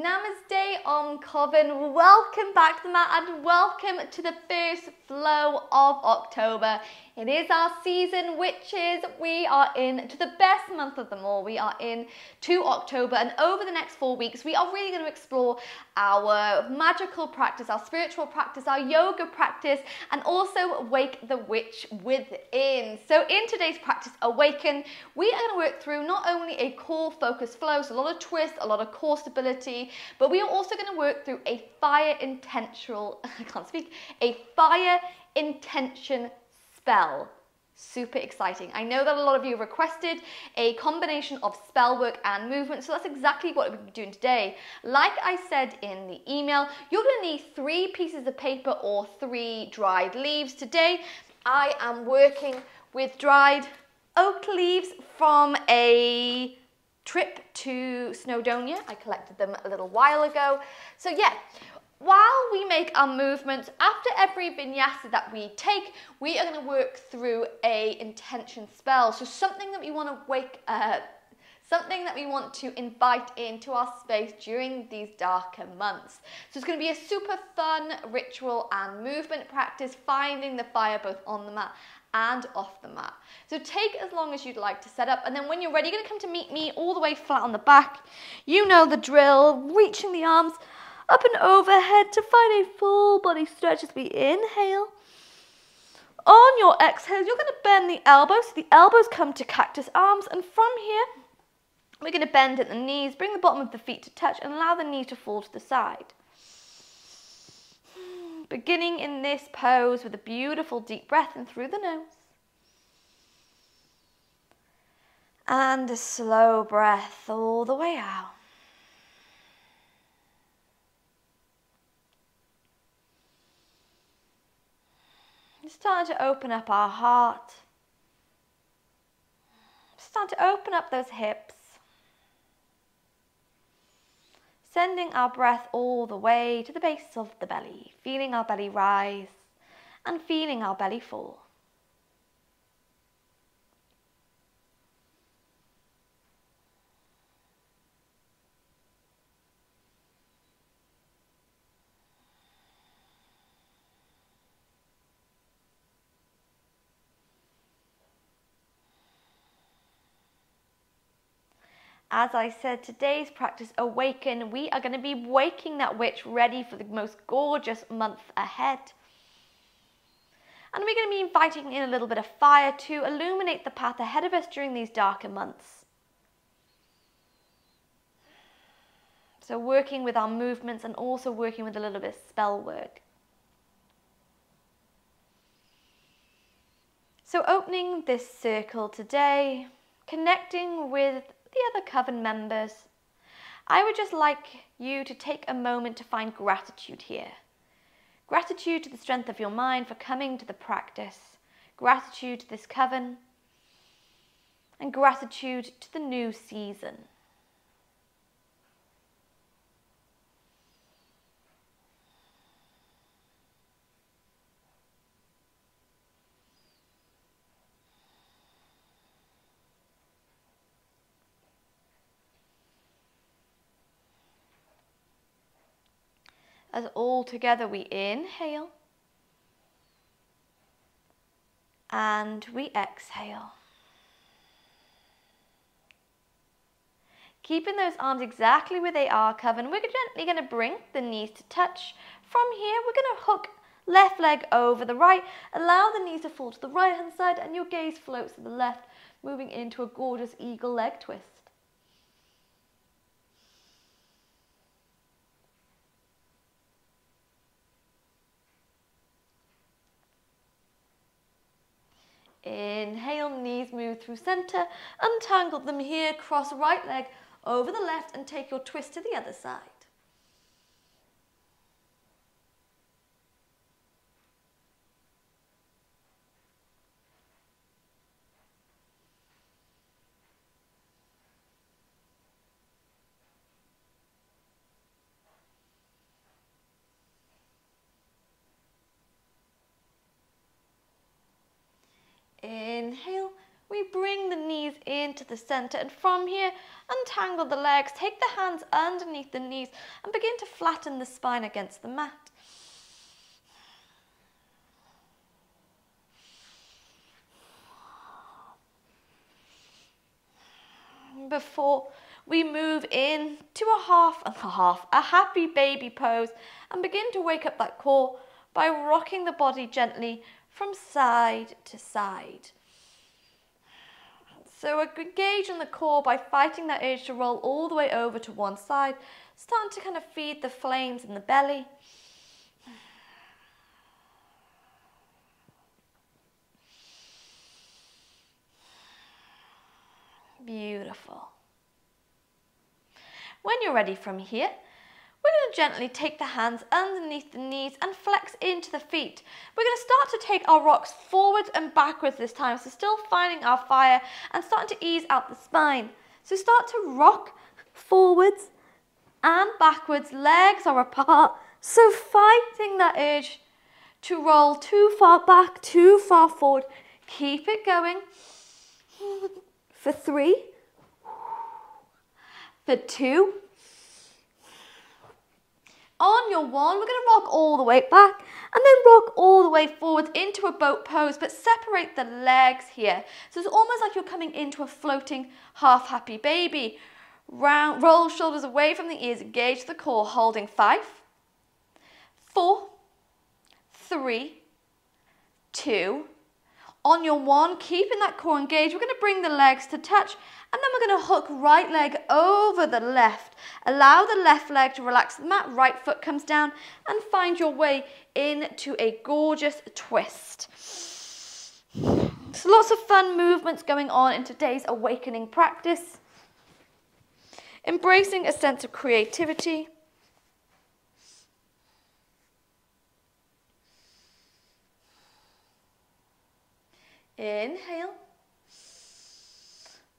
Namaste on Coven. Welcome back to the mat and welcome to the first flow of October. It is our season, which is we are into the best month of them all. We are in to October, and over the next 4 weeks, we are really going to explore our magical practice, our spiritual practice, our yoga practice, and also wake the witch within. So in today's practice, Awaken, we are going to work through not only a core focus flow, so a lot of twist, a lot of core stability, but we are also going to work through a fire intention spell. Super exciting. I know that a lot of you have requested a combination of spell work and movement, so that's exactly what we'll be doing today. Like I said in the email, you're going to need 3 pieces of paper or 3 dried leaves. Today, I am working with dried oak leaves from a trip to Snowdonia. I collected them a little while ago. So yeah, while we make our movements, after every vinyasa that we take, we are going to work through a intention spell. So something that we want to something that we want to invite into our space during these darker months. So it's going to be a super fun ritual and movement practice, finding the fire both on the mat and off the mat. So take as long as you'd like to set up, and then when you're ready, you're going to come to meet me all the way flat on the back. You know the drill, reaching the arms up and overhead to find a full body stretch as we inhale. On your exhale, you're going to bend the elbows, so the elbows come to cactus arms, and from here, we're going to bend at the knees, bring the bottom of the feet to touch, and allow the knees to fall to the side. Beginning in this pose with a beautiful deep breath in through the nose. And a slow breath all the way out. Starting to open up our heart. Starting to open up those hips. Sending our breath all the way to the base of the belly, feeling our belly rise and feeling our belly fall. As I said, today's practice, Awaken, we are going to be waking that witch ready for the most gorgeous month ahead. And we're going to be inviting in a little bit of fire to illuminate the path ahead of us during these darker months. So working with our movements and also working with a little bit of spell work. So opening this circle today, connecting with the other Coven members, I would just like you to take a moment to find gratitude here. Gratitude to the strength of your mind for coming to the practice, gratitude to this Coven, and gratitude to the new season. As all together we inhale and we exhale. Keeping those arms exactly where they are, Coven, we're gently going to bring the knees to touch. From here, we're going to hook left leg over the right, allow the knees to fall to the right hand side, and your gaze floats to the left, moving into a gorgeous eagle leg twist. Inhale, knees move through center, untangle them here, cross right leg over the left and take your twist to the other side. Inhale, we bring the knees into the center, and from here, untangle the legs, take the hands underneath the knees, and begin to flatten the spine against the mat. Before we move in to a happy baby pose, and begin to wake up that core by rocking the body gently from side to side. So engage in the core by fighting that urge to roll all the way over to one side, starting to kind of feed the flames in the belly. Beautiful. When you're ready from here, we're going to gently take the hands underneath the knees and flex into the feet. We're going to start to take our rocks forwards and backwards this time, so still finding our fire and starting to ease out the spine. So start to rock forwards and backwards, legs are apart, so fighting that urge to roll too far back, too far forward. Keep it going. For 3, for 2. On your 1, we're going to rock all the way back and then rock all the way forward into a boat pose, but separate the legs here. So it's almost like you're coming into a floating half happy baby. Roll shoulders away from the ears, engage the core, holding 5, 4, 3, 2. On your 1, keeping that core engaged, we're going to bring the legs to touch, and then we're going to hook right leg over the left. Allow the left leg to relax the mat, right foot comes down, and find your way into a gorgeous twist. So lots of fun movements going on in today's awakening practice. Embracing a sense of creativity. Inhale.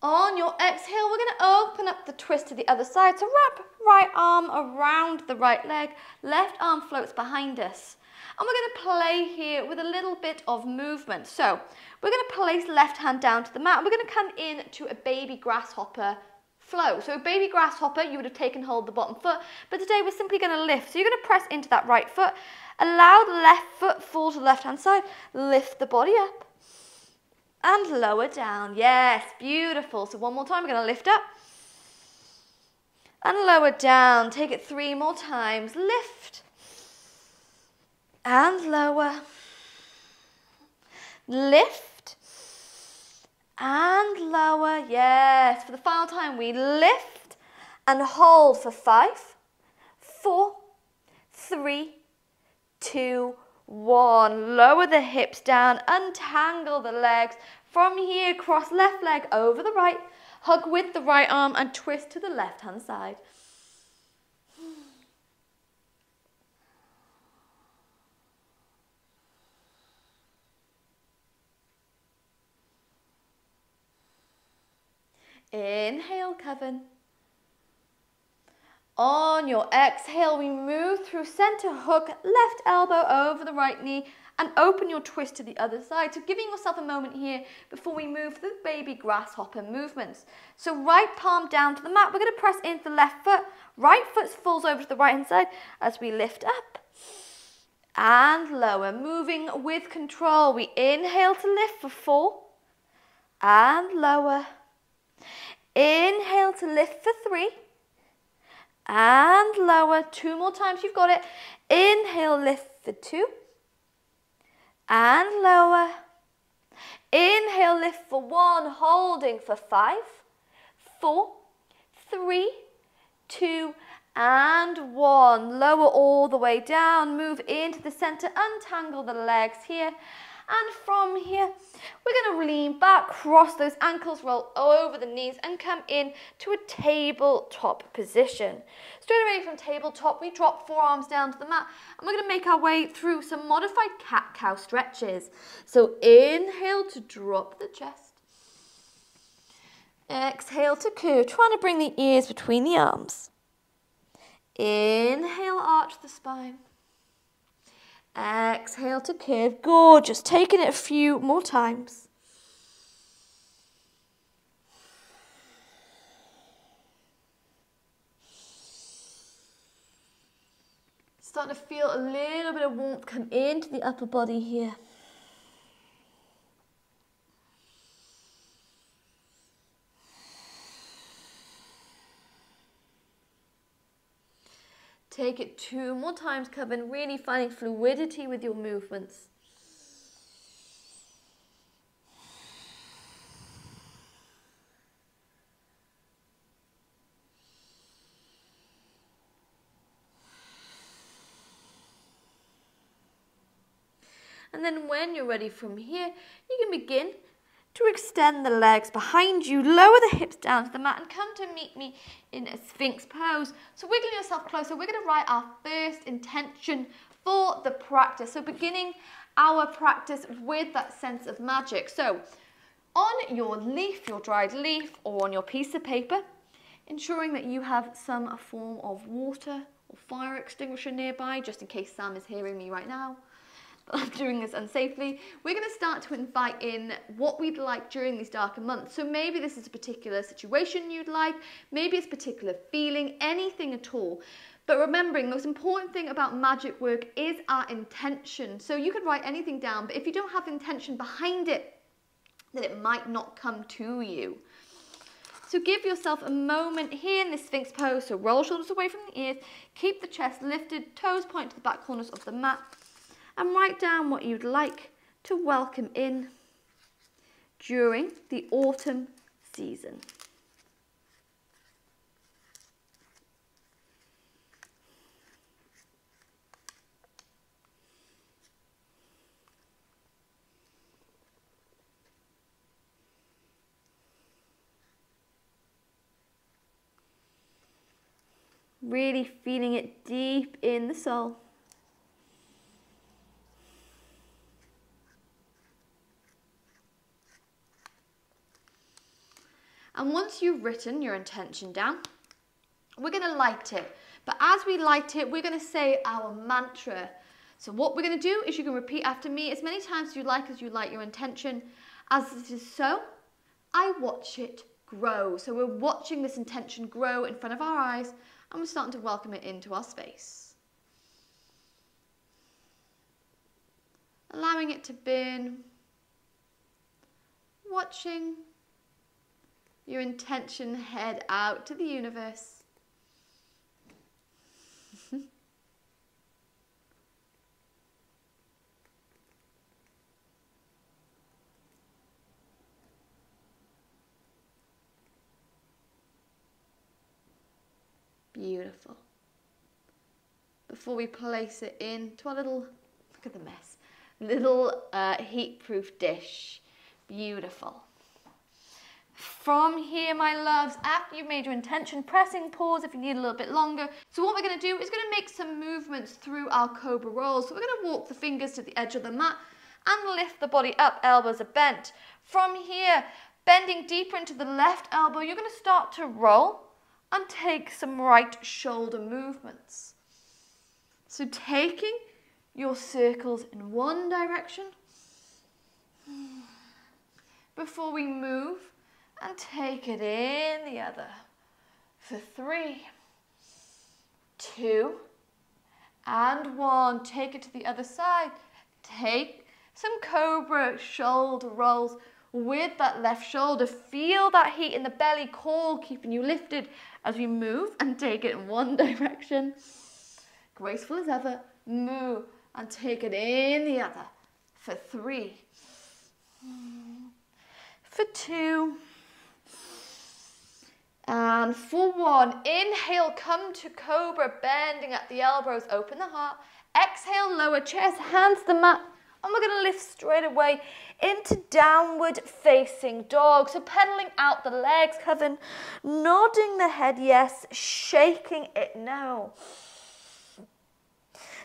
On your exhale, we're going to open up the twist to the other side. So wrap right arm around the right leg, left arm floats behind us. And we're going to play here with a little bit of movement. So we're going to place left hand down to the mat. We're going to come in to a baby grasshopper flow. So a baby grasshopper, you would have taken hold of the bottom foot, but today we're simply going to lift. So you're going to press into that right foot, allow the left foot fall to the left hand side, lift the body up. And lower down. Yes, beautiful. So one more time, we're going to lift up. And lower down. Take it 3 more times. Lift. And lower. Lift. And lower. Yes. For the final time, we lift and hold for 5, 4, 3, 2, 1. Lower the hips down, untangle the legs. From here, cross left leg over the right, hug with the right arm and twist to the left hand side. Inhale, Coven. On your exhale, we move through center hook, left elbow over the right knee, and open your twist to the other side. So giving yourself a moment here before we move through the baby grasshopper movements. So right palm down to the mat. We're going to press into the left foot. Right foot falls over to the right hand side as we lift up and lower. Moving with control. We inhale to lift for 4 and lower. Inhale to lift for 3. And lower. 2 more times, you've got it. Inhale, lift for 2. And lower. Inhale, lift for 1. Holding for 5, 4, 3, 2, and 1. Lower all the way down. Move into the center. Untangle the legs here. And from here, we're going to lean back, cross those ankles, roll over the knees, and come in to a tabletop position. Straight away from tabletop, we drop forearms down to the mat, and we're going to make our way through some modified cat-cow stretches. So inhale to drop the chest. Exhale to curve, trying to bring the ears between the arms. Inhale, arch the spine. Exhale to curve. Gorgeous. Taking it a few more times. Starting to feel a little bit of warmth come into the upper body here. Take it 2 more times, Coven, really finding fluidity with your movements. And then when you're ready from here, you can begin to extend the legs behind you, lower the hips down to the mat and come to meet me in a Sphinx pose. So wiggling yourself closer, we're going to write our first intention for the practice. So beginning our practice with that sense of magic. So on your leaf, your dried leaf, or on your piece of paper, ensuring that you have some form of water or fire extinguisher nearby, just in case Sam is hearing me right now. I'm doing this unsafely. We're going to start to invite in what we'd like during these darker months. So maybe this is a particular situation you'd like, maybe it's a particular feeling, anything at all. But remembering, the most important thing about magic work is our intention. So you could write anything down, but if you don't have intention behind it, then it might not come to you. So give yourself a moment here in this Sphinx pose. So roll shoulders away from the ears, keep the chest lifted, toes point to the back corners of the mat, and write down what you'd like to welcome in during the autumn season. Really feeling it deep in the soul. And once you've written your intention down, we're going to light it. But as we light it, we're going to say our mantra. So what we're going to do is you can repeat after me as many times as you light your intention. As it is so, I watch it grow. So we're watching this intention grow in front of our eyes, and we're starting to welcome it into our space. Allowing it to burn. Watching your intention head out to the universe. Beautiful. Before we place it into our little, look at the mess, little heat-proof dish. Beautiful. From here, my loves, after you've made your intention, pressing pause if you need a little bit longer. So what we're going to do is going to make some movements through our cobra rolls. So we're going to walk the fingers to the edge of the mat and lift the body up, elbows are bent. From here, bending deeper into the left elbow, you're going to start to roll and take some right shoulder movements. So taking your circles in one direction before we move and take it in the other for 3, 2, and 1. Take it to the other side. Take some cobra shoulder rolls with that left shoulder. Feel that heat in the belly, core keeping you lifted as we move and take it in one direction. Graceful as ever. Move and take it in the other for 3, for 2, and for 1. Inhale, come to cobra, bending at the elbows, open the heart. Exhale, lower chest, hands to the mat, and we're going to lift straight away into downward facing dog. So pedaling out the legs, Coven, nodding the head yes, shaking it no.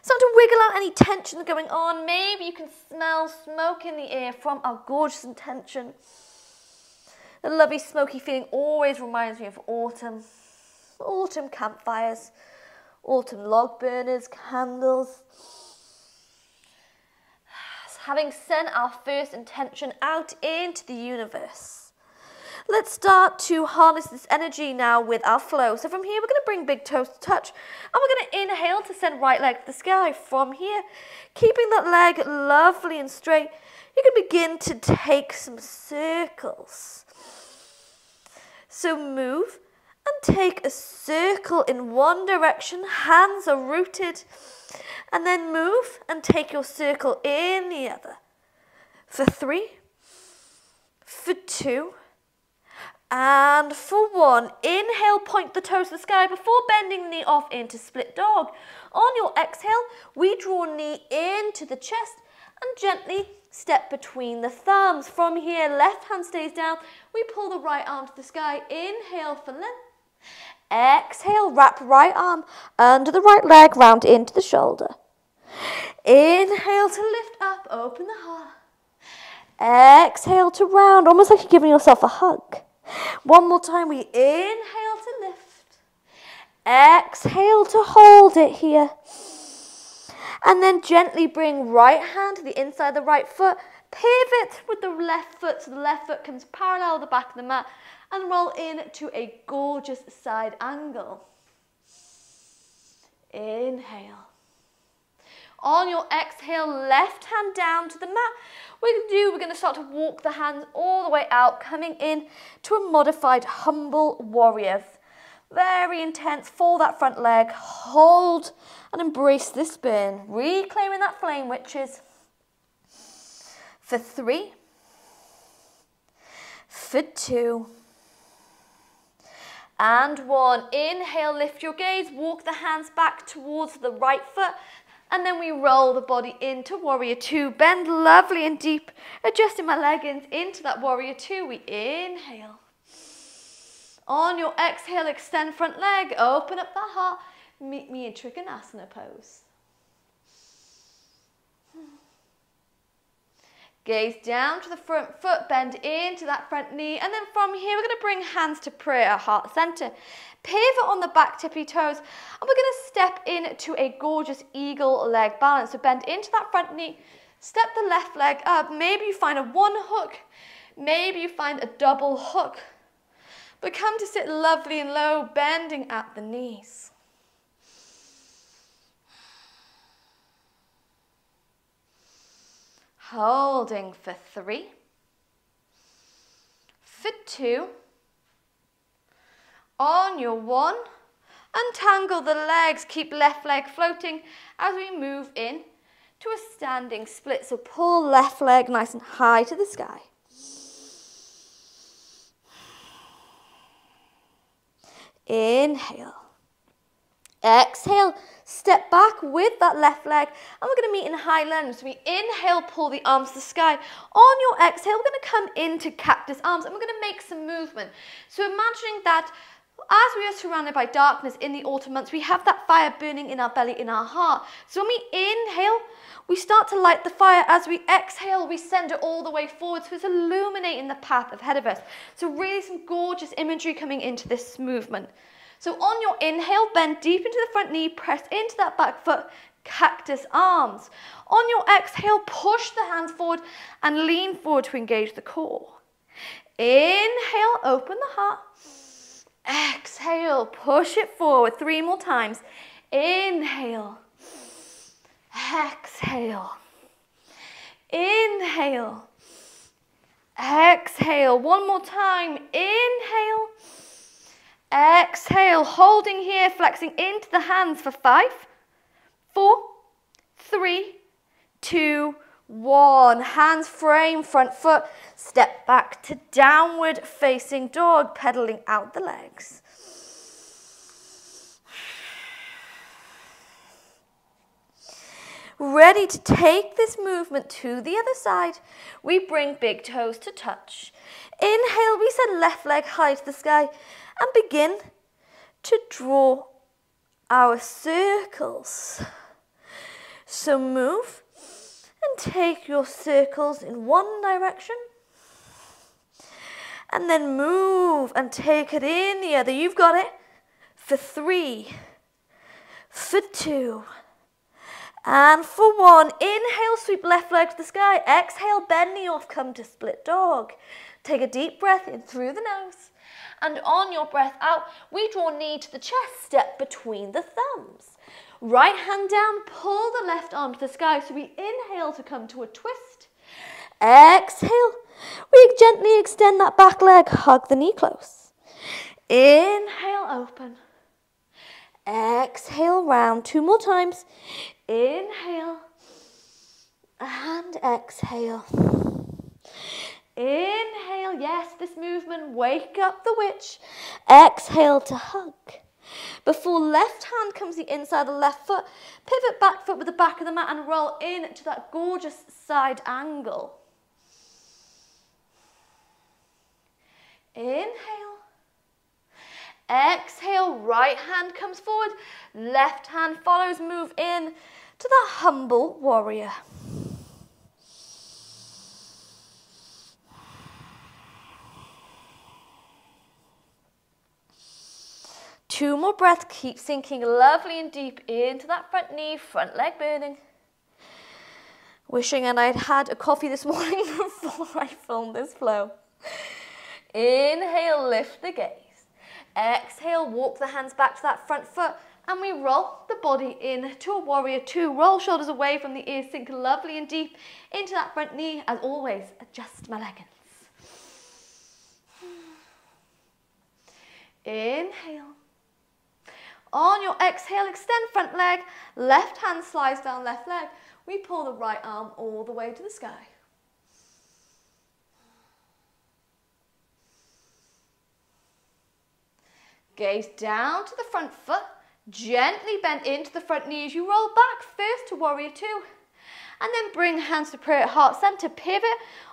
Start to wiggle out any tension going on. Maybe you can smell smoke in the air from our gorgeous intention. The lovely smoky feeling always reminds me of autumn. Autumn campfires, autumn log burners, candles. Having sent our first intention out into the universe, let's start to harness this energy now with our flow. So from here, we're going to bring big toes to touch, and we're going to inhale to send right leg to the sky. From here, keeping that leg lovely and straight, you can begin to take some circles. So move and take a circle in one direction, hands are rooted, and then move and take your circle in the other. For 3, for 2, and for 1. Inhale, point the toes to the sky before bending the knee off into split dog. On your exhale, we draw knee into the chest and gently step between the thumbs. From here, left hand stays down. We pull the right arm to the sky. Inhale for length. Exhale, wrap right arm under the right leg, round into the shoulder. Inhale to lift up, open the heart. Exhale to round, almost like you're giving yourself a hug. One more time, we inhale to lift. Exhale to hold it here. And then gently bring right hand to the inside of the right foot. Pivot with the left foot so the left foot comes parallel to the back of the mat and roll into a gorgeous side angle. Inhale. On your exhale, left hand down to the mat. We're going to start to walk the hands all the way out, coming in to a modified humble warrior. Very intense. Fold that front leg, hold and embrace this burn. Reclaiming that flame, witches. For 3, for 2, and 1. Inhale, lift your gaze, walk the hands back towards the right foot, and then we roll the body into warrior 2. Bend lovely and deep, adjusting my leggings into that warrior 2. We inhale. On your exhale, extend front leg, open up the heart, meet me in Trikonasana pose. Gaze down to the front foot, bend into that front knee, and then from here we're going to bring hands to prayer, heart center. Pivot on the back tippy toes, and we're going to step into a gorgeous eagle leg balance. So bend into that front knee, step the left leg up. Maybe you find a 1 hook, maybe you find a double hook. But come to sit lovely and low, bending at the knees. Holding for 3, for 2, on your 1, untangle the legs, keep left leg floating as we move in to a standing split. So pull left leg nice and high to the sky. Inhale. Exhale, step back with that left leg, and we're going to meet in high lunge. So we inhale, pull the arms to the sky. On your exhale, we're going to come into cactus arms, and we're going to make some movement. So imagining that as we are surrounded by darkness in the autumn months, we have that fire burning in our belly, in our heart. So when we inhale, we start to light the fire. As we exhale, we send it all the way forward. So it's illuminating the path ahead of us. So really some gorgeous imagery coming into this movement. So on your inhale, bend deep into the front knee, press into that back foot, cactus arms. On your exhale, push the hands forward and lean forward to engage the core. Inhale, open the heart. Exhale, push it forward 3 more times. Inhale. Exhale. Inhale. Exhale. 1 more time. Inhale. Exhale, holding here, flexing into the hands for 5, 4, 3, 2, 1. Hands frame, front foot, step back to downward facing dog, pedaling out the legs. Ready to take this movement to the other side, we bring big toes to touch. Inhale, we send left leg high to the sky and begin to draw our circles. So move and take your circles in one direction, and then move and take it in the other. You've got it. For 3, for 2, And for 1, inhale, sweep left leg to the sky. Exhale, bend knee off, come to split dog. Take a deep breath in through the nose. And on your breath out, we draw knee to the chest, step between the thumbs. Right hand down, pull the left arm to the sky. So we inhale to come to a twist. Exhale, we gently extend that back leg, hug the knee close. Inhale, open. Exhale, round. 2 more times. Inhale and exhale. Inhale, yes, this movement, wake up the witch. Exhale to hug. Before left hand comes the inside of the left foot, pivot back foot with the back of the mat and roll in to that gorgeous side angle. Inhale. Exhale, right hand comes forward, left hand follows, move in to that humble warrior. Two more breaths, keep sinking lovely and deep into that front knee, front leg burning. Wishing I'd had a coffee this morning before I filmed this flow. Inhale, lift the gaze. Exhale, walk the hands back to that front foot and we roll the body into a warrior 2. Roll shoulders away from the ears, sink lovely and deep into that front knee. As always, adjust my leggings. Inhale. On your exhale, extend front leg, left hand slides down left leg. We pull the right arm all the way to the sky. Gaze down to the front foot, gently bend into the front knee as you roll back first to warrior 2. And then bring hands to prayer at heart center, pivot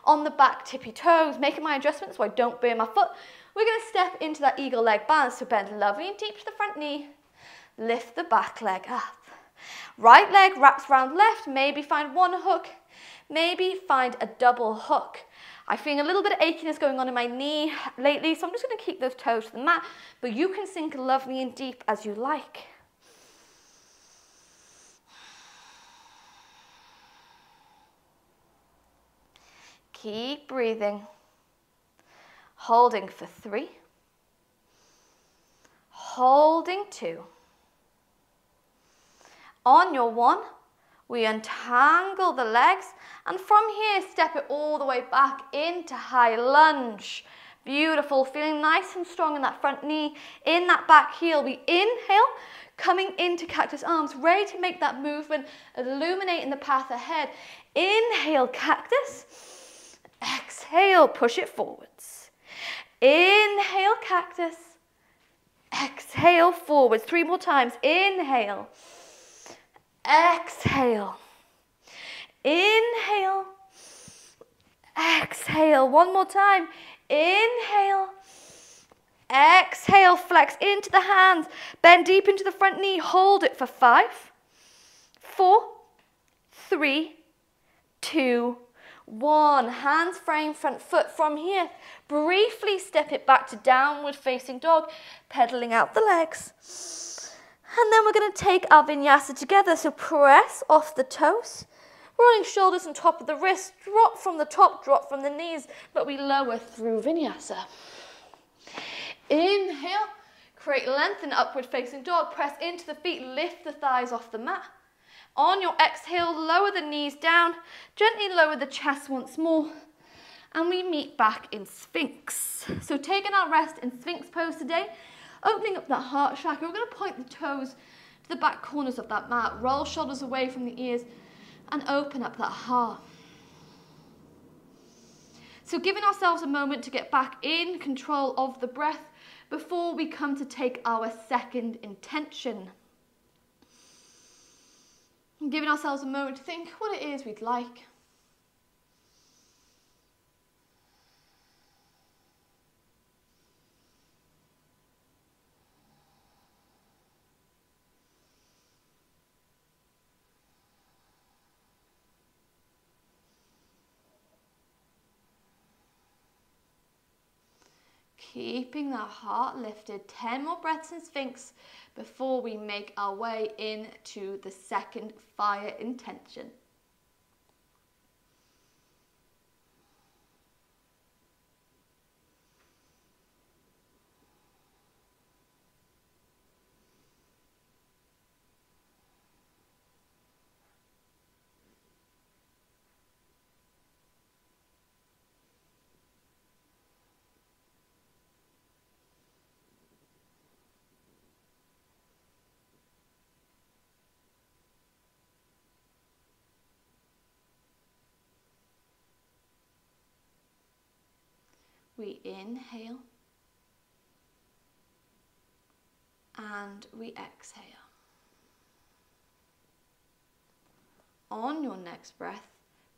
on the back tippy toes, making my adjustments so I don't burn my foot. We're going to step into that eagle leg balance, so bend lovely and deep to the front knee. Lift the back leg up. Right leg wraps around left, maybe find one hook, maybe find a double hook. I'm feeling a little bit of achiness going on in my knee lately, so I'm just going to keep those toes to the mat, but you can sink lovely and deep as you like. Keep breathing. Holding for 3. Holding 2. On your 1, we untangle the legs and from here step it all the way back into high lunge. Beautiful, feeling nice and strong in that front knee, in that back heel. We inhale, coming into cactus arms, ready to make that movement, illuminating the path ahead. Inhale, cactus. Exhale, push it forwards. Inhale, cactus. Exhale, forwards. 3 more times. Inhale. Exhale. Inhale. Exhale. 1 more time. Inhale. Exhale. Flex into the hands. Bend deep into the front knee. Hold it for 5, 4, 3, 2, 1. Hands frame front foot. From here, briefly step it back to downward facing dog, pedaling out the legs. And then we're going to take our vinyasa together. So press off the toes, rolling shoulders on top of the wrist, drop from the top, drop from the knees, but we lower through vinyasa. Inhale, create length in upward facing dog, press into the feet, lift the thighs off the mat. On your exhale, lower the knees down, gently lower the chest once more, and we meet back in Sphinx. So taking our rest in Sphinx pose today, opening up that heart chakra. We're going to point the toes to the back corners of that mat, roll shoulders away from the ears, and open up that heart. So giving ourselves a moment to get back in control of the breath before we come to take our second intention. And giving ourselves a moment to think what it is we'd like. Keeping the heart lifted. 10 more breaths in Sphinx before we make our way into the second fire intention. We inhale and we exhale. On your next breath,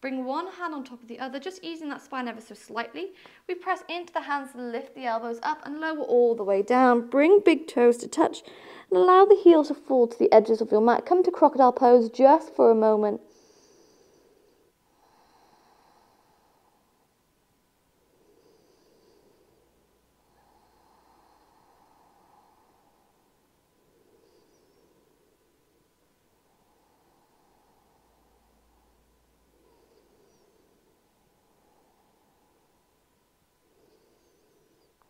bring one hand on top of the other, just easing that spine ever so slightly. We press into the hands, lift the elbows up and lower all the way down. Bring big toes to touch and allow the heels to fall to the edges of your mat. Come to crocodile pose just for a moment.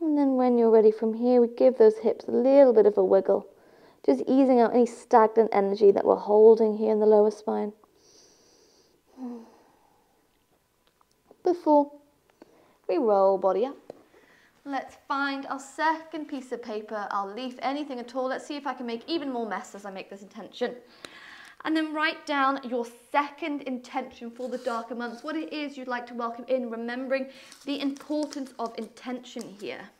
And then when you're ready from here, we give those hips a little bit of a wiggle, just easing out any stagnant energy that we're holding here in the lower spine. Before we roll body up, let's find our second piece of paper, our leaf, anything at all. Let's see if I can make even more mess as I make this intention. And then write down your second intention for the darker months, what it is you'd like to welcome in, remembering the importance of intention here.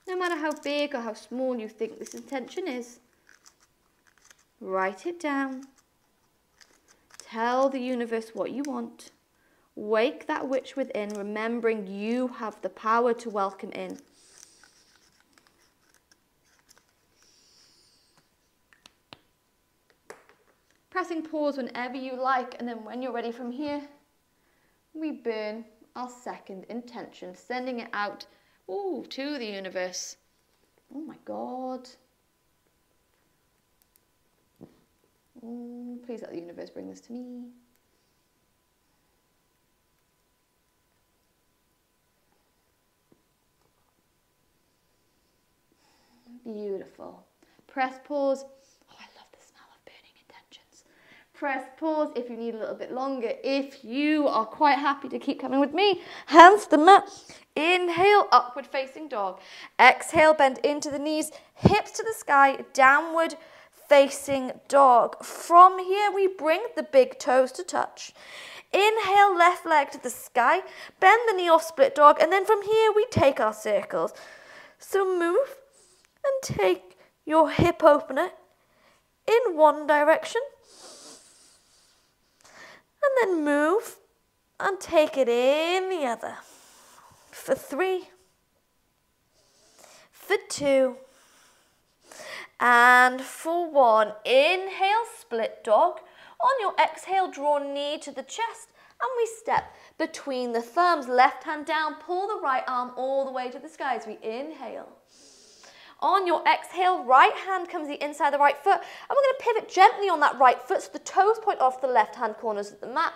No matter how big or how small you think this intention is, write it down. Tell the universe what you want. Wake that witch within, remembering you have the power to welcome in. Pressing pause whenever you like, and then when you're ready from here, we burn our second intention, sending it out to the universe. Oh my God. Please let the universe bring this to me. Beautiful. Press pause. Oh, I love the smell of burning intentions. Press pause if you need a little bit longer. If you are quite happy to keep coming with me, hands to the mat. Inhale, upward facing dog. Exhale, bend into the knees, hips to the sky, downward facing dog. From here, we bring the big toes to touch. Inhale, left leg to the sky, bend the knee off, split dog, and then from here, we take our circles. So move and take your hip opener in one direction, and then move and take it in the other. For 3, for 2, and for 1. Inhale, split dog. On your exhale, draw knee to the chest, and we step between the thumbs. Left hand down, pull the right arm all the way to the sky as we inhale. On your exhale, right hand comes the inside the right foot, and we're going to pivot gently on that right foot so the toes point off the left hand corners of the mat.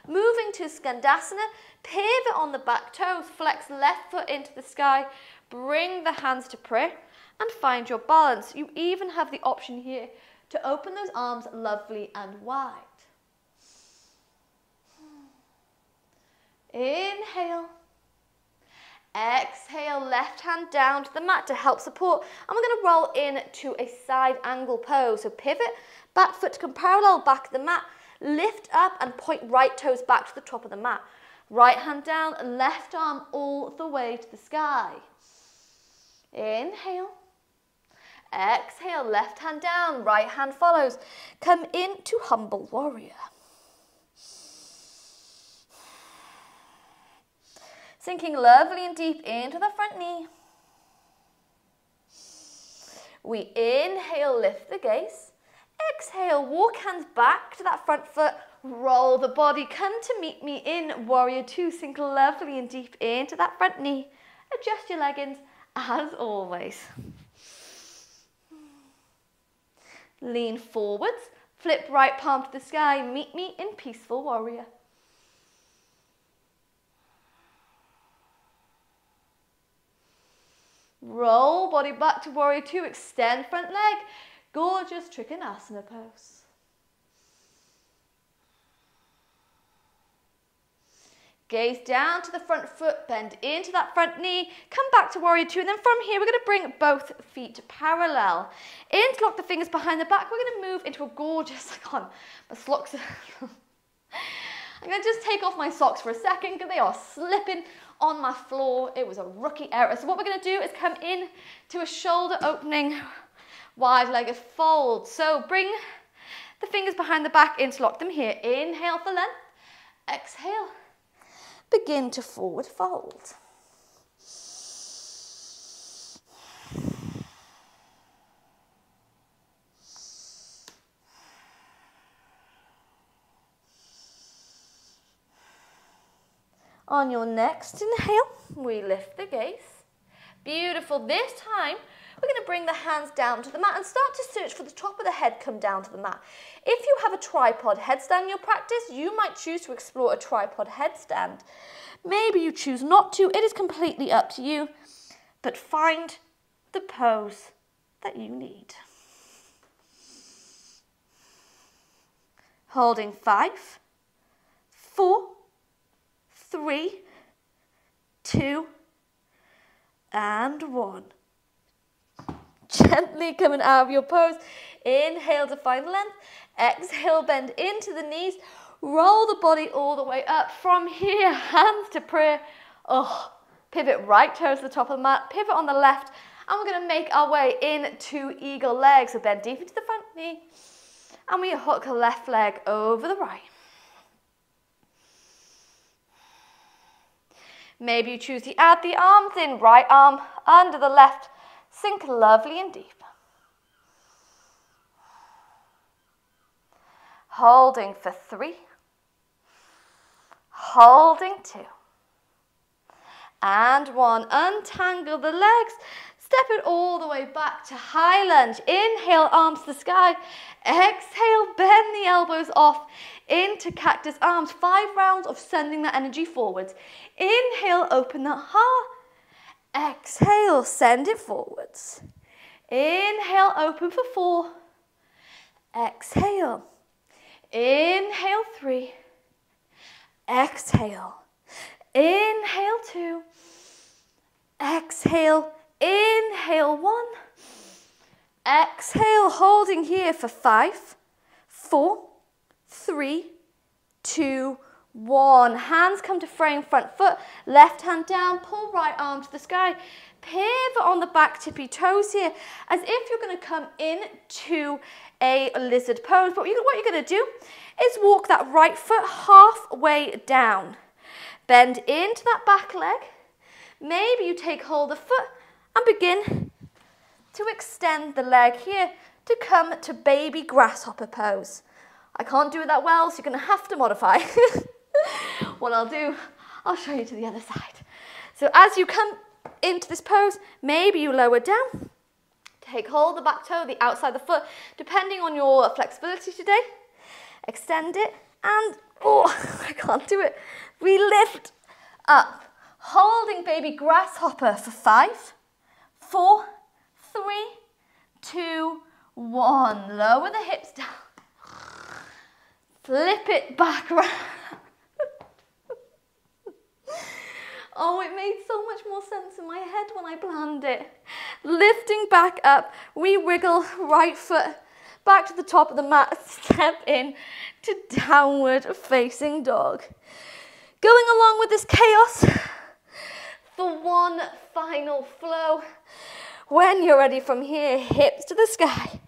Moving to Skandasana, pivot on the back toes, flex left foot into the sky, bring the hands to prayer, and find your balance. You even have the option here to open those arms lovely and wide. Inhale. Exhale, left hand down to the mat to help support. And we're going to roll into a side angle pose. So pivot, back foot to come parallel back of the mat. Lift up and point right toes back to the top of the mat. Right hand down, left arm all the way to the sky. Inhale. Exhale, left hand down, right hand follows. Come into humble warrior. Sinking lovely and deep into the front knee. We inhale, lift the gaze. Exhale, walk hands back to that front foot. Roll the body. Come to meet me in warrior two. Sink lovely and deep into that front knee. Adjust your leggings as always. Lean forwards. Flip right palm to the sky. Meet me in peaceful warrior. Roll body back to warrior two. Extend front leg. Gorgeous Trikonasana pose. Gaze down to the front foot, bend into that front knee, come back to warrior two, and then from here we're going to bring both feet parallel. Interlock the fingers behind the back. We're going to move into a gorgeous, I'm going to just take off my socks for a second because they are slipping on my floor. It was a rookie error. So what we're going to do is come in to a shoulder opening, wide-legged fold. So bring the fingers behind the back, interlock them here. Inhale for length, exhale. Begin to forward fold. On your next inhale, we lift the gaze. Beautiful. This time, we're going to bring the hands down to the mat and start to search for the top of the head, come down to the mat. If you have a tripod headstand in your practice, you might choose to explore a tripod headstand. Maybe you choose not to. It is completely up to you. But find the pose that you need. Holding 5, 4, 3, 2, and 1. Gently coming out of your pose. Inhale to find length. Exhale, bend into the knees. Roll the body all the way up. From here, hands to prayer. Pivot right toes to the top of the mat. Pivot on the left. And we're going to make our way into eagle legs. So bend deep into the front knee. And we hook the left leg over the right. Maybe you choose to add the arms in. Right arm under the left. Sink lovely and deep. Holding for 3. Holding 2. And 1. Untangle the legs. Step it all the way back to high lunge. Inhale, arms to the sky. Exhale, bend the elbows off into cactus arms. 5 rounds of sending that energy forwards. Inhale, open that heart. Exhale, send it forwards. Inhale, open for 4. Exhale. Inhale, 3. Exhale. Inhale, 2. Exhale. Inhale, 1. Exhale, holding here for 5, 4, 3, 2, 1. Hands come to frame front foot. Left hand down, pull right arm to the sky. Pivot on the back tippy toes here as if you're going to come into a lizard pose. But what you're going to do is walk that right foot halfway down. Bend into that back leg. Maybe you take hold of the foot and begin to extend the leg here to come to baby grasshopper pose. I can't do it that well, so you're going to have to modify. What I'll do, I'll show you to the other side. So as you come into this pose, maybe you lower down, take hold of the back toe, the outside of the foot, depending on your flexibility today. Extend it and, I can't do it. We lift up, holding baby grasshopper for 5, 4, 3, 2, 1. Lower the hips down. Flip it back around. It made so much more sense in my head when I planned it. Lifting back up, we wiggle right foot back to the top of the mat, step in to downward facing dog. Going along with this chaos for one final flow. When you're ready from here, hips to the sky,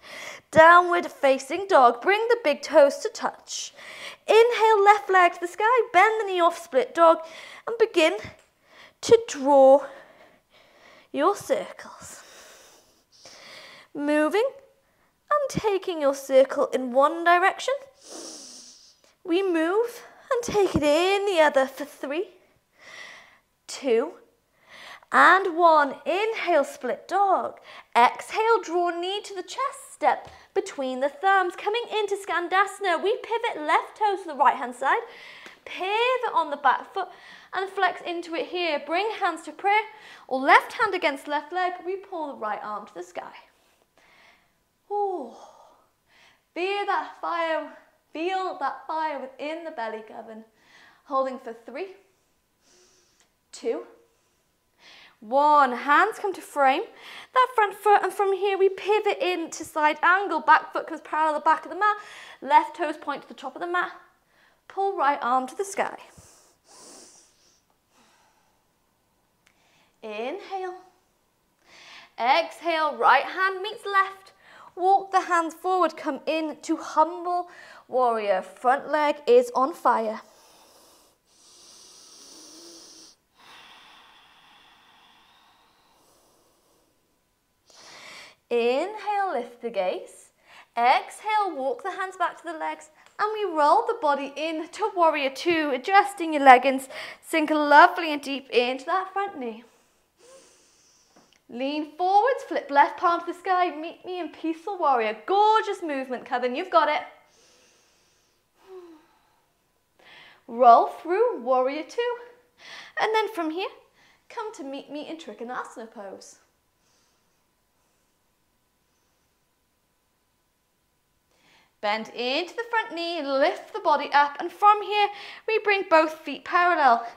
downward facing dog. Bring the big toes to touch. Inhale, left leg to the sky, bend the knee off, split dog, and begin to draw your circles. moving and taking your circle in one direction. We move and take it in the other for 3, 2, and 1. Inhale, split dog. Exhale, draw knee to the chest, step between the thumbs. Coming into Skandasana, we pivot left toes to the right hand side, pivot on the back foot and flex into it here. Bring hands to prayer or left hand against left leg. We pull the right arm to the sky. Ooh. Feel that fire within the belly, Coven. Holding for 3, 2, 1. Hands come to frame that front foot, and from here we pivot into side angle. Back foot comes parallel to the back of the mat. Left toes point to the top of the mat. Pull right arm to the sky. Inhale. Exhale, right hand meets left. Walk the hands forward, come in to humble warrior. Front leg is on fire. Inhale, lift the gaze. Exhale, walk the hands back to the legs. And we roll the body in to warrior 2, adjusting your leggings. Sink lovely and deep into that front knee. Lean forwards, flip left palm to the sky. Meet me in peaceful warrior. Gorgeous movement, Coven, you've got it. Roll through warrior 2. And then from here, come to meet me in Trikonasana pose. Bend into the front knee, lift the body up, and from here, we bring both feet parallel.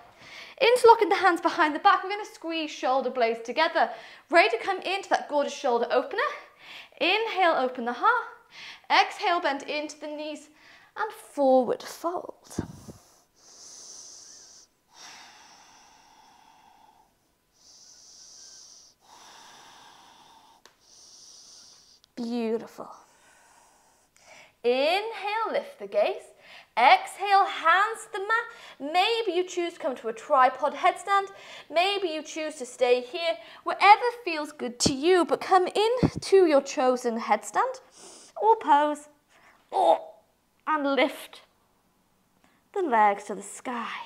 Interlocking the hands behind the back, we're going to squeeze shoulder blades together. Ready to come into that gorgeous shoulder opener. Inhale, open the heart. Exhale, bend into the knees and forward fold. Beautiful. Inhale, lift the gaze. Exhale, hands to the mat. Maybe you choose to come to a tripod headstand. Maybe you choose to stay here. Wherever feels good to you, but come into your chosen headstand or pose and lift the legs to the sky.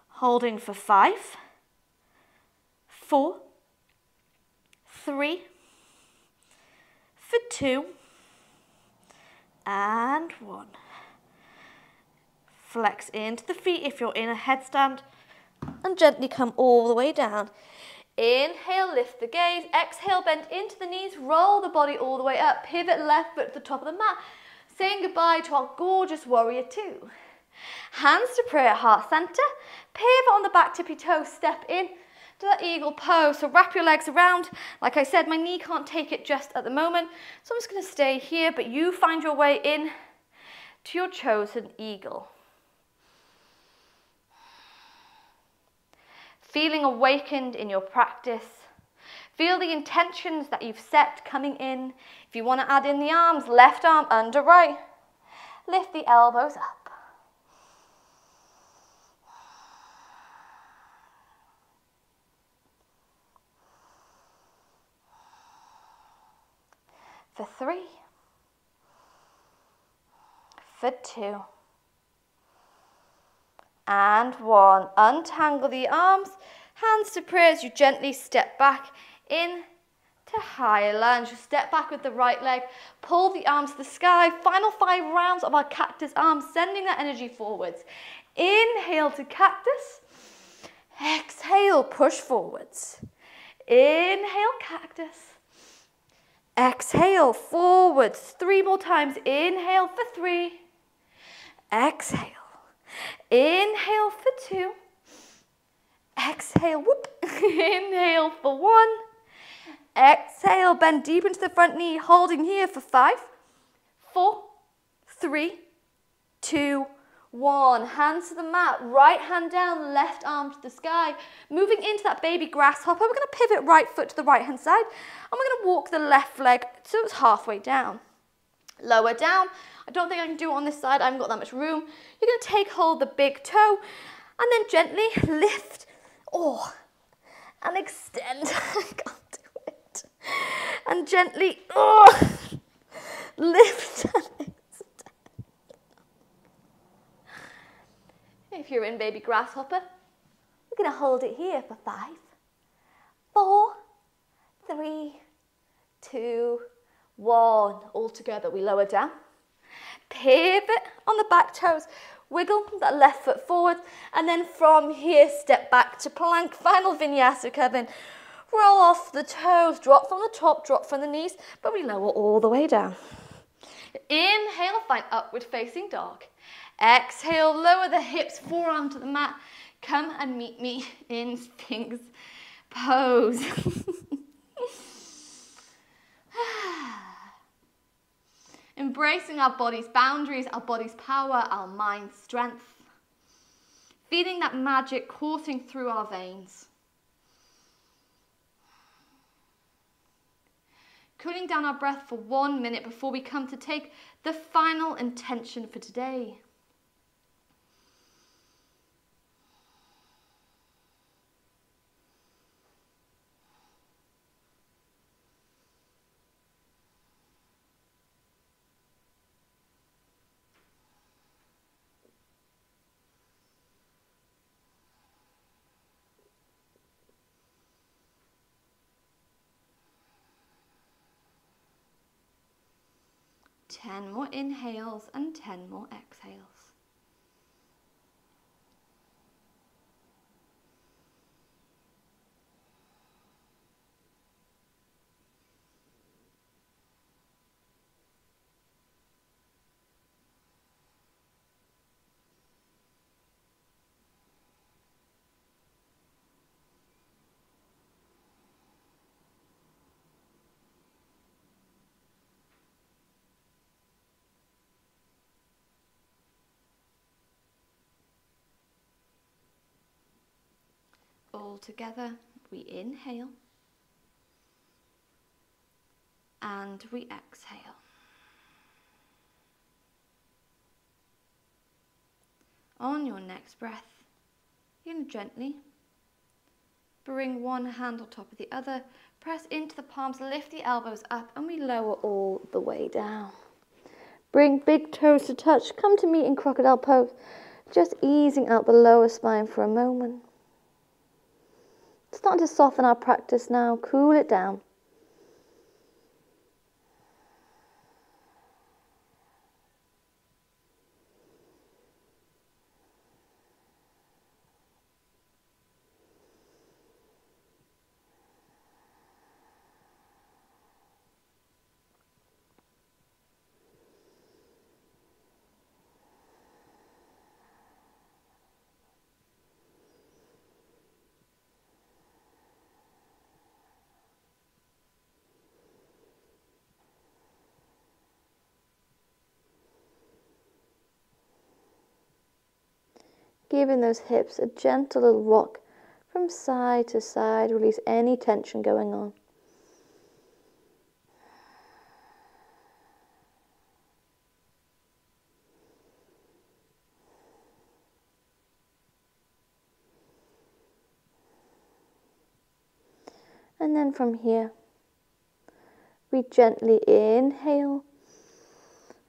Holding for 5, 4, 3, for 2, and 1. Flex into the feet if you're in a headstand and gently come all the way down. Inhale, lift the gaze. Exhale, bend into the knees. Roll the body all the way up. Pivot left foot to the top of the mat. Saying goodbye to our gorgeous warrior 2. Hands to prayer, heart center. Pivot on the back tippy toe. Step in to that eagle pose. So wrap your legs around. Like I said, my knee can't take it just at the moment. So I'm just going to stay here, but you find your way in to your chosen eagle. Feeling awakened in your practice. Feel the intentions that you've set coming in. If you want to add in the arms, left arm under right. Lift the elbows up. For 3, for 2, and 1. Untangle the arms, hands to prayer as you gently step back in to higher lunge. Step back with the right leg, pull the arms to the sky. Final 5 rounds of our cactus arms, sending that energy forwards. Inhale to cactus, exhale, push forwards. Inhale, cactus. Exhale, forwards. 3 more times. Inhale for 3. Exhale. Inhale for 2. Exhale, whoop. Inhale for 1. Exhale, bend deep into the front knee, holding here for 5, 4, 3, 2, 1. Hands to the mat, right hand down, left arm to the sky. Moving into that baby grasshopper, we're going to pivot right foot to the right hand side, and we're going to walk the left leg so it's halfway down. Lower down. I don't think I can do it on this side, I haven't got that much room. You're going to take hold of the big toe, And then gently lift, and extend. I can't do it. And gently, lift and extend. If you're in baby grasshopper, we're going to hold it here for 5, 4, 3, 2, 1. All together, we lower down. Pivot on the back toes. Wiggle that left foot forward. And then from here, step back to plank. Final vinyasa, Coven. Roll off the toes. Drop from the top, drop from the knees. But we lower all the way down. Inhale, find upward facing dog. Exhale, lower the hips, forearm to the mat. Come and meet me in Sphinx pose. Embracing our body's boundaries, our body's power, our mind's strength. Feeling that magic coursing through our veins. Cooling down our breath for 1 minute before we come to take the final intention for today. Ten more inhales and 10 more exhales. All together, we inhale and we exhale. On your next breath, you're going to gently bring one hand on top of the other, press into the palms, lift the elbows up, and we lower all the way down. Bring big toes to touch, come to meet in crocodile pose, just easing out the lower spine for a moment. Starting to soften our practice now, cool it down. Giving those hips a gentle little rock from side to side, release any tension going on. And then from here, we gently inhale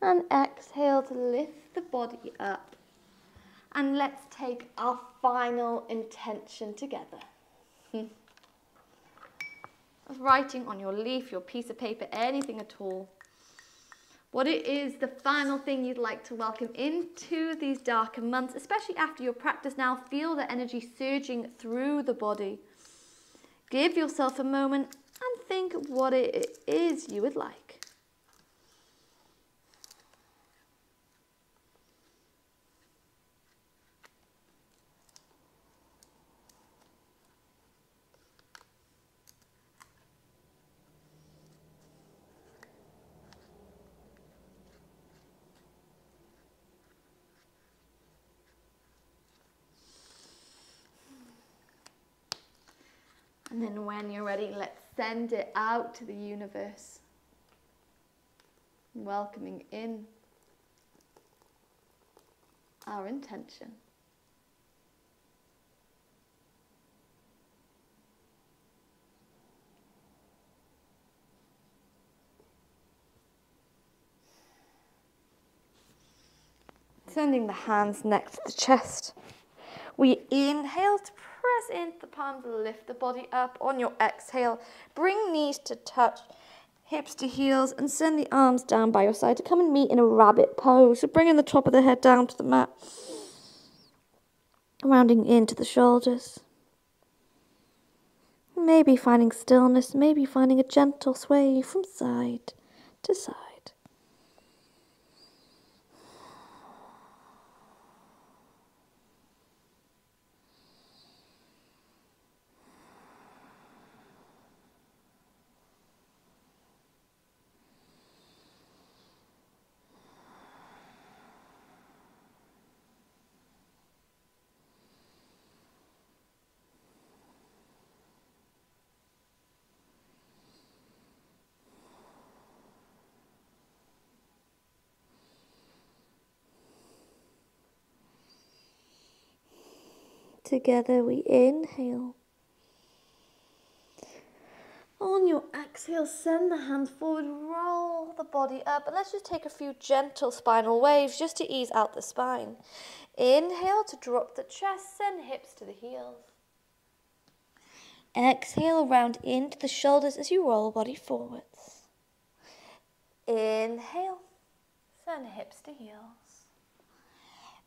and exhale to lift the body up. And let's take our final intention together. Writing on your leaf, your piece of paper, anything at all. What it is, the final thing you'd like to welcome into these darker months, especially after your practice now. Feel the energy surging through the body. Give yourself a moment and think of what it is you would like. And then when you're ready, let's send it out to the universe. Welcoming in our intention. Sending the hands next to the chest. We inhale to press into the palms, lift the body up. On your exhale, bring knees to touch, hips to heels, and send the arms down by your side to come and meet in a rabbit pose. So bringing the top of the head down to the mat, rounding into the shoulders. Maybe finding stillness, maybe finding a gentle sway from side to side. Together we inhale. On your exhale, send the hands forward, roll the body up, and let's just take a few gentle spinal waves just to ease out the spine. Inhale to drop the chest, send hips to the heels. Exhale, round into the shoulders as you roll body forwards. Inhale, send hips to heels.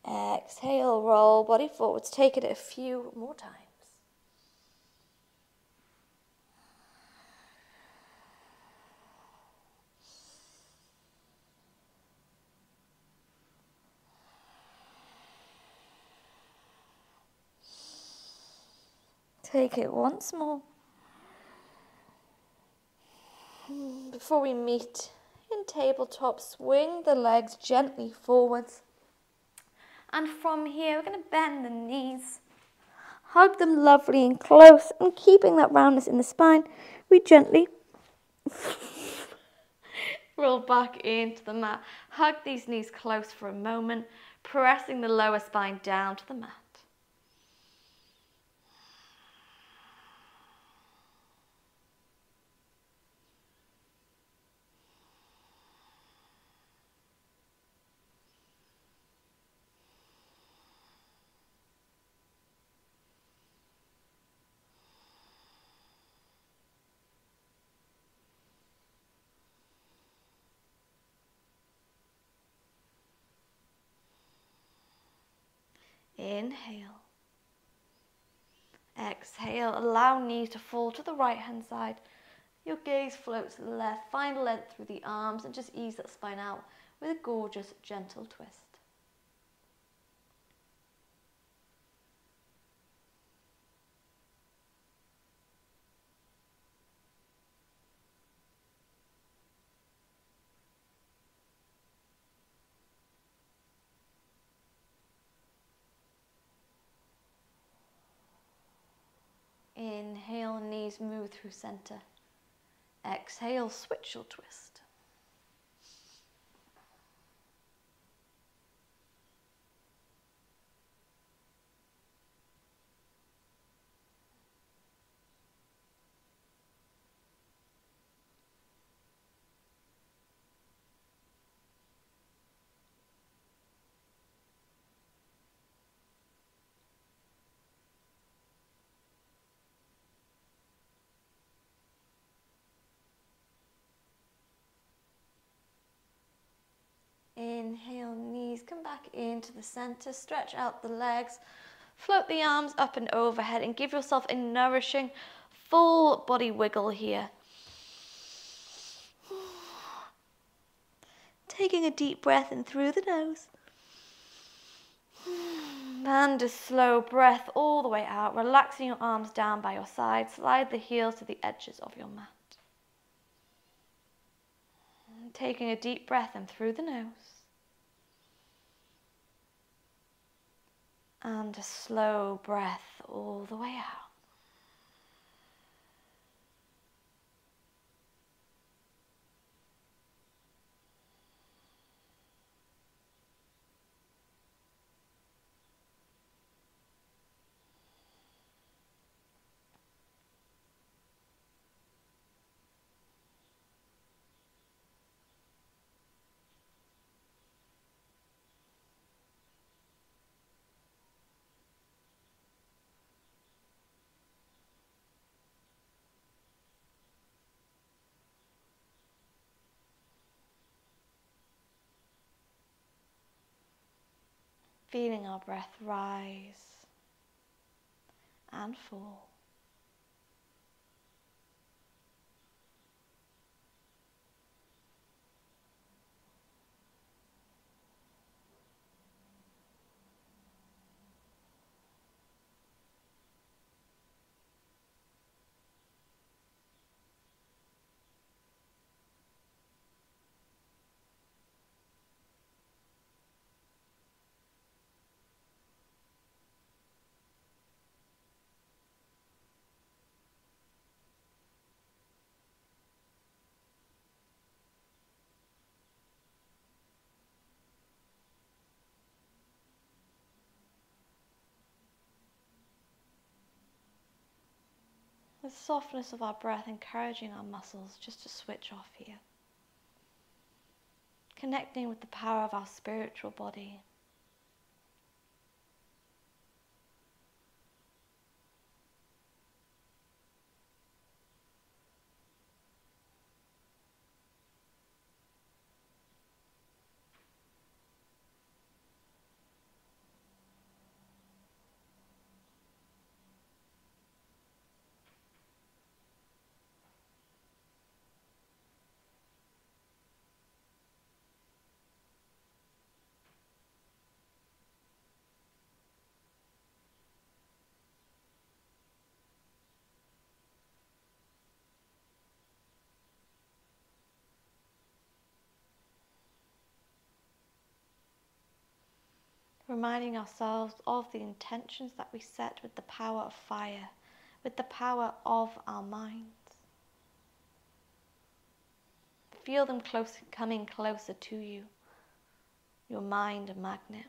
Exhale, roll body forwards. Take it a few more times. Take it once more. Before we meet in tabletop, swing the legs gently forwards. And from here, we're going to bend the knees. Hug them lovely and close, and keeping that roundness in the spine, we gently roll back into the mat. Hug these knees close for a moment, pressing the lower spine down to the mat. Inhale. Exhale, allow knees to fall to the right hand side. Your gaze floats to the left, find length through the arms and just ease that spine out with a gorgeous, gentle twist. Inhale, knees move through center. Exhale, switch your twist. Inhale, knees come back into the center, stretch out the legs, float the arms up and overhead and give yourself a nourishing full body wiggle here. Taking a deep breath in through the nose. And a slow breath all the way out, relaxing your arms down by your side, slide the heels to the edges of your mat. Taking a deep breath in through the nose. And a slow breath all the way out. feeling our breath rise and fall. The softness of our breath encouraging our muscles just to switch off here. Connecting with the power of our spiritual body. Reminding ourselves of the intentions that we set with the power of fire, with the power of our minds. Feel them coming closer to you, your mind a magnet.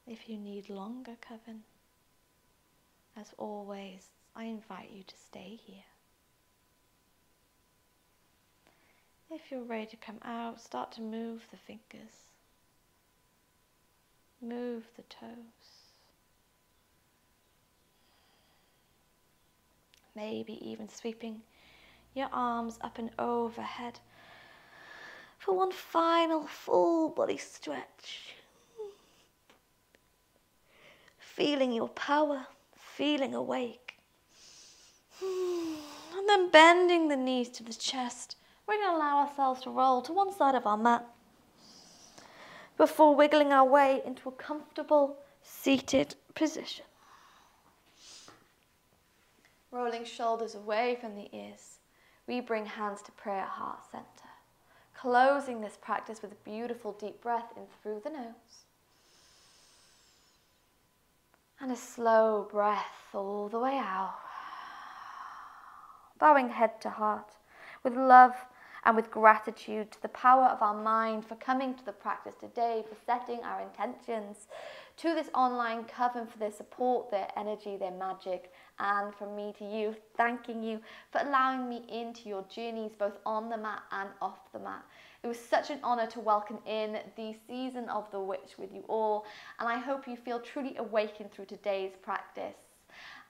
If you need longer, Coven, as always, I invite you to stay here. If you're ready to come out, start to move the fingers, move the toes, maybe even sweeping your arms up and overhead for one final full body stretch. Feeling your power, feeling awake. And then bending the knees to the chest. We're going to allow ourselves to roll to one side of our mat before wiggling our way into a comfortable seated position. Rolling shoulders away from the ears, we bring hands to prayer heart center. Closing this practice with a beautiful deep breath in through the nose. And a slow breath all the way out. Bowing head to heart with love and with gratitude to the power of our mind for coming to the practice today, for setting our intentions, to this online coven for their support, their energy, their magic, and from me to you, thanking you for allowing me into your journeys both on the mat and off the mat. It was such an honor to welcome in the season of the witch with you all, and I hope you feel truly awakened through today's practice.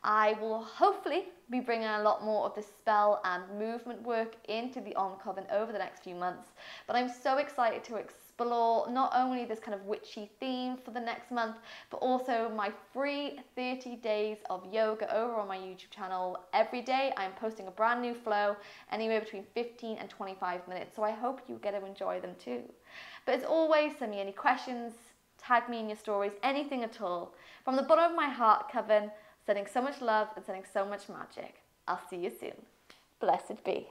I will hopefully be bringing a lot more of the spell and movement work into the On Coven over the next few months, but I'm so excited to explore not only this kind of witchy theme for the next month, but also my free 30 days of yoga over on my YouTube channel. Every day I'm posting a brand new flow, anywhere between 15 and 25 minutes, so I hope you get to enjoy them too. But as always, send me any questions, tag me in your stories, anything at all. From the bottom of my heart, Coven, sending so much love and sending so much magic. I'll see you soon. Blessed be.